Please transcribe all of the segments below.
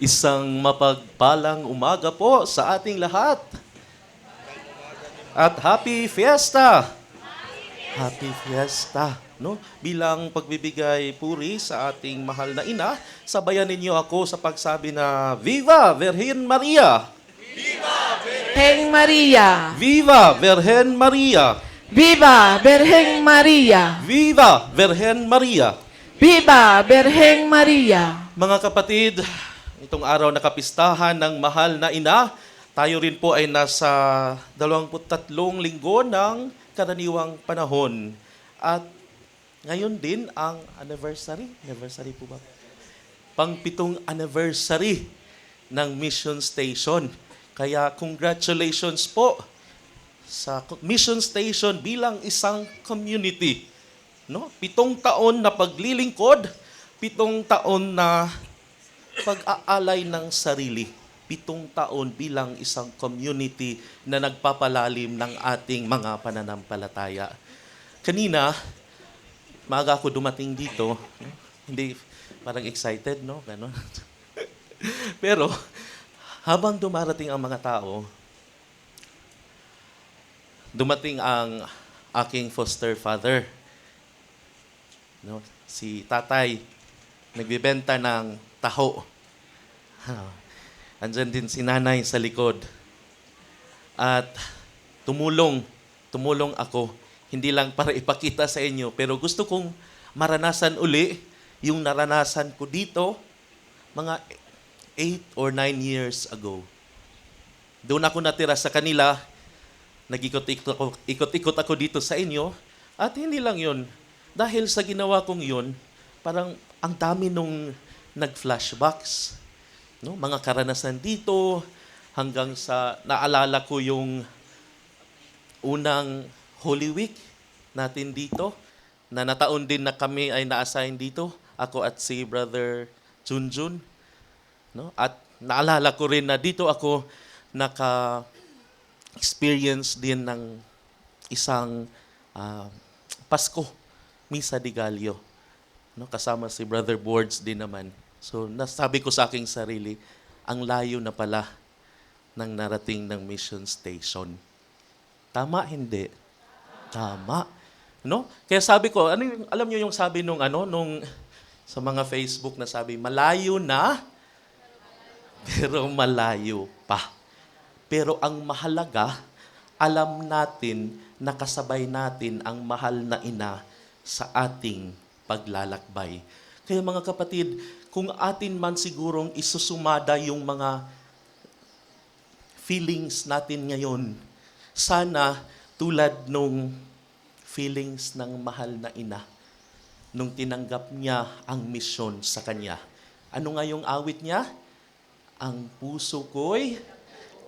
Isang mapagpalang umaga po sa ating lahat. At Happy Fiesta! Happy Fiesta! No? Bilang pagbibigay puri sa ating mahal na ina, sabayan ninyo ako sa pagsabi na Viva Virgen Maria! Virgen Maria! Viva Virgen Maria! Viva Virgen Maria! Viva Virgen Maria! Viva Virgen Maria! Mga kapatid, itong araw na kapistahan ng mahal na ina, tayo rin po ay nasa 23 linggo ng karaniwang panahon. At ngayon din ang anniversary. Anniversary po ba? Pang-pitong anniversary ng Mission Station. Kaya congratulations po sa Mission Station bilang isang community. No? 7 taon na paglilingkod, 7 taon na pag-aalay ng sarili. 7 taon bilang isang community na nagpapalalim ng ating mga pananampalataya. Kanina, maaga ako dumating dito. Hindi, parang excited, no? Ganon. Pero, habang dumarating ang mga tao, dumating ang aking foster father. No? Si tatay, nagbibenta ng taho. Andyan din si nanay sa likod. At tumulong ako. Hindi lang para ipakita sa inyo, pero gusto kong maranasan uli yung naranasan ko dito mga 8 or 9 years ago. Doon ako natira sa kanila, ikot-ikot ako dito sa inyo, at hindi lang yun. Dahil sa ginawa kong yun, parang ang dami nung nag-flashbacks. No? Mga karanasan dito, hanggang sa naalala ko yung unang Holy Week natin dito, na nataon din na kami ay na-assign dito, ako at si Brother Junjun. No? At naalala ko rin na dito ako naka-experience din ng isang Pasko, Misa de Gallo. No? Kasama si Brother Boards din naman. So nasabi ko sa aking sarili, ang layo na pala ng narating ng mission station. Tama, hindi? Tama. No? Kaya sabi ko, alam niyo yung sabi nung sa mga Facebook na sabi, malayo na, pero malayo pa. Pero ang mahalaga, alam natin, nakasabay natin ang mahal na ina sa ating paglalakbay. Kaya mga kapatid, kung atin man sigurong isusumada yung mga feelings natin ngayon, sana tulad nung feelings ng mahal na ina nung tinanggap niya ang misyon sa kanya. Ano nga yung awit niya? Ang puso ko'y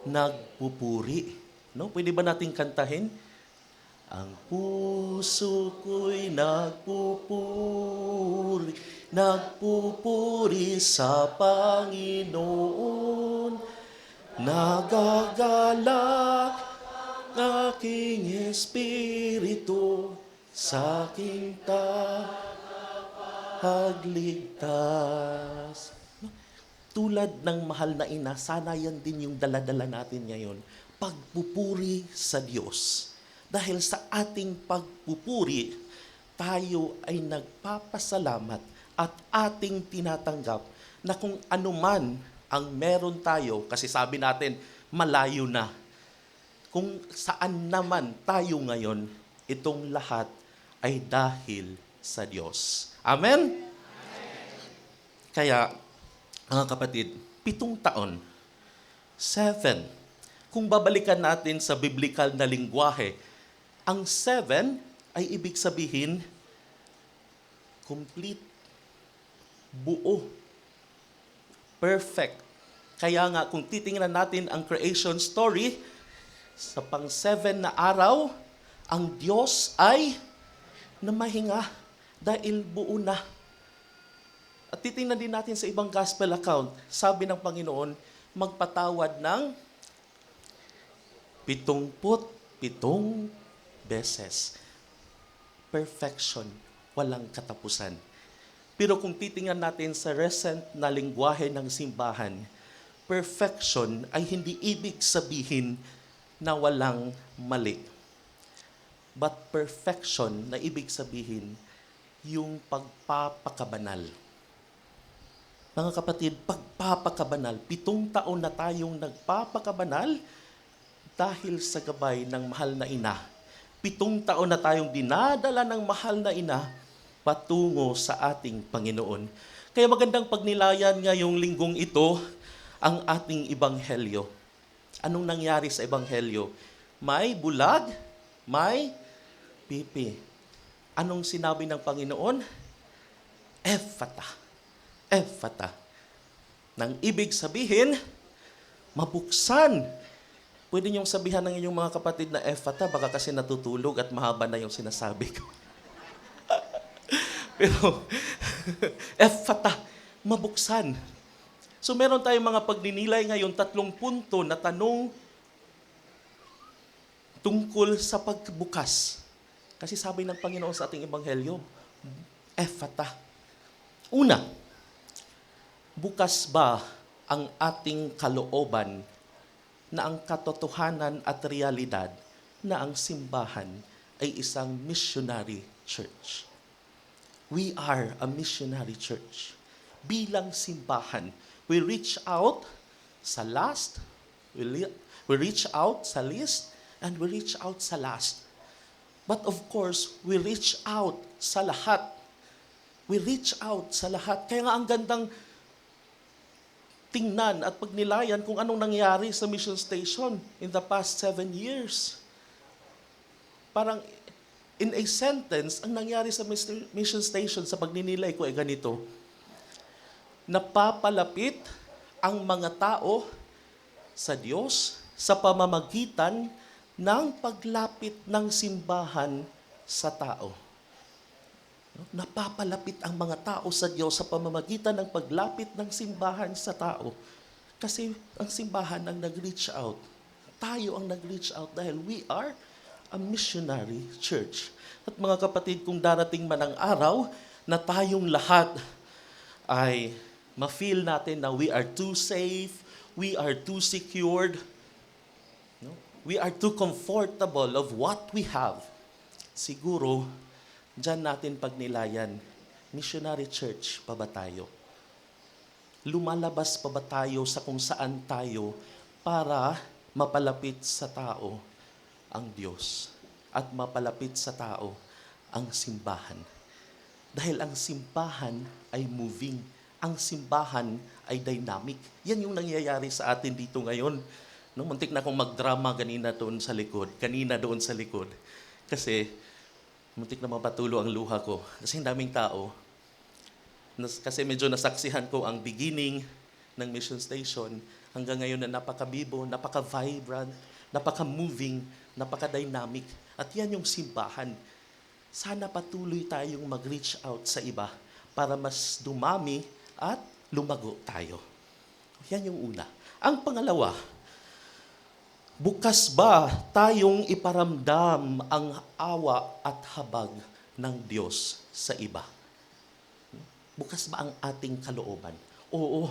nagpupuri. No? Pwede ba nating kantahin? Ang puso ko'y nagpupuri sa Panginoon. Nagagalak aking espiritu sa aking tagapagligtas. Tulad ng mahal na ina, sana yan din yung daladala natin ngayon. Pagpupuri sa Diyos. Dahil sa ating pagpupuri, tayo ay nagpapasalamat at ating tinatanggap na kung anuman ang meron tayo, kasi sabi natin, malayo na. Kung saan naman tayo ngayon, itong lahat ay dahil sa Diyos. Amen? Kaya, mga kapatid, 7 taon, 7. Kung babalikan natin sa biblical na lingwahe, ang 7 ay ibig sabihin, complete, buo, perfect. Kaya nga, kung titingnan natin ang creation story, sa pang-7 na araw, ang Diyos ay namahinga dahil buo na. At titingnan din natin sa ibang gospel account, sabi ng Panginoon, magpatawad ng 77 beses. Perfection, walang katapusan. Pero kung titingnan natin sa recent na lengguwahe ng simbahan, perfection ay hindi ibig sabihin na walang mali. But perfection na ibig sabihin yung pagpapakabanal. Mga kapatid, pagpapakabanal. 7 taon na tayong nagpapakabanal dahil sa gabay ng mahal na ina. 7 taon na tayong dinadala ng mahal na ina patungo sa ating Panginoon. Kaya magandang pagnilayan ngayong linggong ito ang ating ebanghelyo. Anong nangyari sa ebanghelyo? May bulag, may pipi. Anong sinabi ng Panginoon? Ephata. Ephata. Nang ibig sabihin, mabuksan. Pwede niyong sabihan ng inyong mga kapatid na ephata, baka kasi natutulog at mahaba na yung sinasabi ko. Pero, ephata, mabuksan. So meron tayong mga pagninilay ngayon, 3 punto na tanong tungkol sa pagbukas. Kasi sabi ng Panginoon sa ating ebanghelyo, ephata. Una, bukas ba ang ating kalooban na ang katotohanan at realidad na ang simbahan ay isang missionary church? We are a missionary church. Bilang simbahan, we reach out sa last, we reach out sa least, and we reach out sa last. But of course, we reach out sa lahat. We reach out sa lahat. Kaya nga ang gandang tingnan at pagnilayan kung anong nangyari sa mission station in the past 7 years. Parang in a sentence, ang nangyari sa mission station sa pagninilay ko ay ganito. Napapalapit ang mga tao sa Diyos sa pamamagitan ng paglapit ng simbahan sa tao. Napapalapit ang mga tao sa Diyos sa pamamagitan ng paglapit ng simbahan sa tao. Kasi ang simbahan ang nag-reach out. Tayo ang nag-reach out dahil we are a missionary church. At mga kapatid, kung darating man ang araw na tayong lahat ay ma-feel natin na we are too safe, we are too secured, no? We are too comfortable of what we have, siguro, diyan natin pagnilayan, missionary church pa ba tayo? Lumalabas pa ba tayo sa kung saan tayo para mapalapit sa tao ang Diyos at mapalapit sa tao ang simbahan? Dahil ang simbahan ay moving. Ang simbahan ay dynamic. Yan yung nangyayari sa atin dito ngayon. No, muntik na akong magdrama kanina doon sa likod. Kasi muntik na mapatulo ang luha ko. Kasi daming tao. Kasi medyo nasaksihan ko ang beginning ng mission station hanggang ngayon na napakabibo, napaka-vibrant, napaka-moving, napaka-dynamic. At yan yung simbahan. Sana patuloy tayong mag-reach out sa iba para mas dumami at lumago tayo. Yan yung una. Ang pangalawa, bukas ba tayong iparamdam ang awa at habag ng Diyos sa iba? Bukas ba ang ating kalooban? Oo,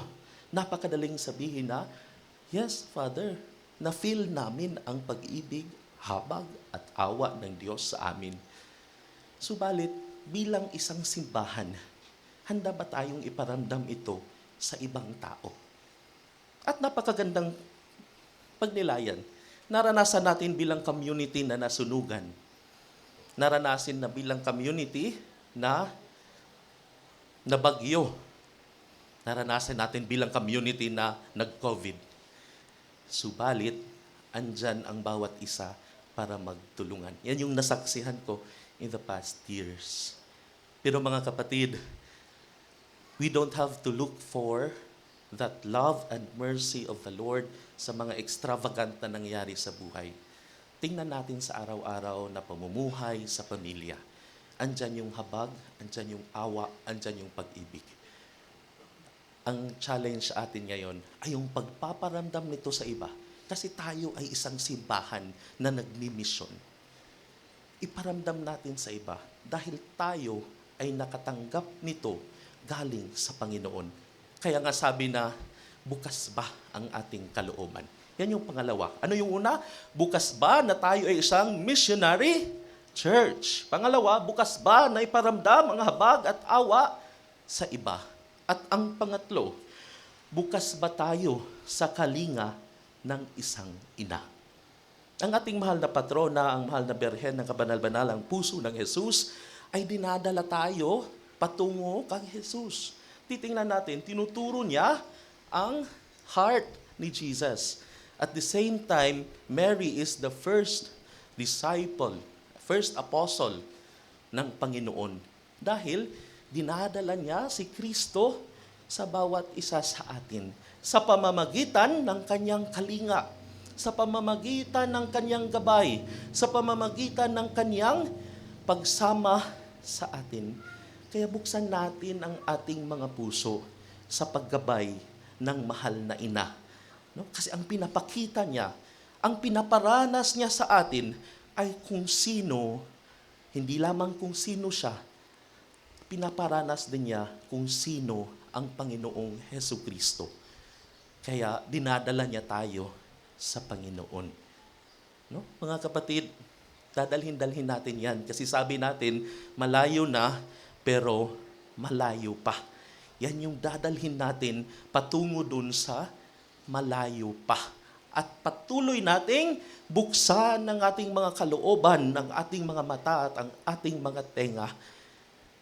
napakadaling sabihin na, yes, Father, na-feel namin ang pag-ibig, habag at awa ng Diyos sa amin. Subalit, bilang isang simbahan, handa ba tayong iparamdam ito sa ibang tao? At napakagandang pagnilayan. Naranasan natin bilang community na nasunugan. Naranasin na bilang community na nabagyo. Naranasan natin bilang community na nag-COVID. Subalit, andyan ang bawat isa para magtulungan. Yan yung nasaksihan ko in the past years. Pero mga kapatid, we don't have to look for that love and mercy of the Lord sa mga extravagant na nangyari sa buhay. Tingnan natin sa araw-araw na pamumuhay sa pamilya. Andyan yung habag, andyan yung awa, andyan yung pag-ibig. Ang challenge sa atin ngayon ay yung pagpaparamdam nito sa iba. Kasi tayo ay isang simbahan na nagmi-mission. Iparamdam natin sa iba dahil tayo ay nakatanggap nito galing sa Panginoon. Kaya nga sabi na, bukas ba ang ating kalooban? Yan yung pangalawa. Ano yung una? Bukas ba na tayo ay isang missionary church? Pangalawa, bukas ba na iparamdam ang habag at awa sa iba? At ang pangatlo, bukas ba tayo sa kalinga ng isang ina? Ang ating mahal na patrona, ang mahal na Berhen ng kabanal-banalang puso ng Jesus, ay dinadala tayo patungo kay Jesus. Titingnan natin, tinuturo niya ang heart ni Jesus. At the same time, Mary is the first disciple, first apostle ng Panginoon. Dahil dinadala niya si Kristo sa bawat isa sa atin sa pamamagitan ng kanyang kalinga, sa pamamagitan ng kanyang gabay, sa pamamagitan ng kanyang pagsama sa atin. Kaya buksan natin ang ating mga puso sa paggabay ng mahal na ina. No? Kasi ang pinapakita niya, ang pinaparanas niya sa atin ay kung sino, hindi lamang kung sino siya, pinaparanas din niya kung sino ang Panginoong Hesukristo. Kaya dinadala niya tayo sa Panginoon. No? Mga kapatid, dadalhin-dalhin natin yan. Kasi sabi natin, malayo na, pero malayo pa. Yan yung dadalhin natin patungo dun sa malayo pa. At patuloy nating buksan ng ating mga kalooban, ng ating mga mata at ang ating mga tenga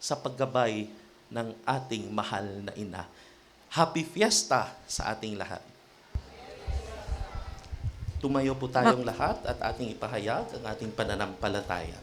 sa paggabay ng ating mahal na ina. Happy Fiesta sa ating lahat. Tumayo po tayong lahat at ating ipahayag ang ating pananampalataya.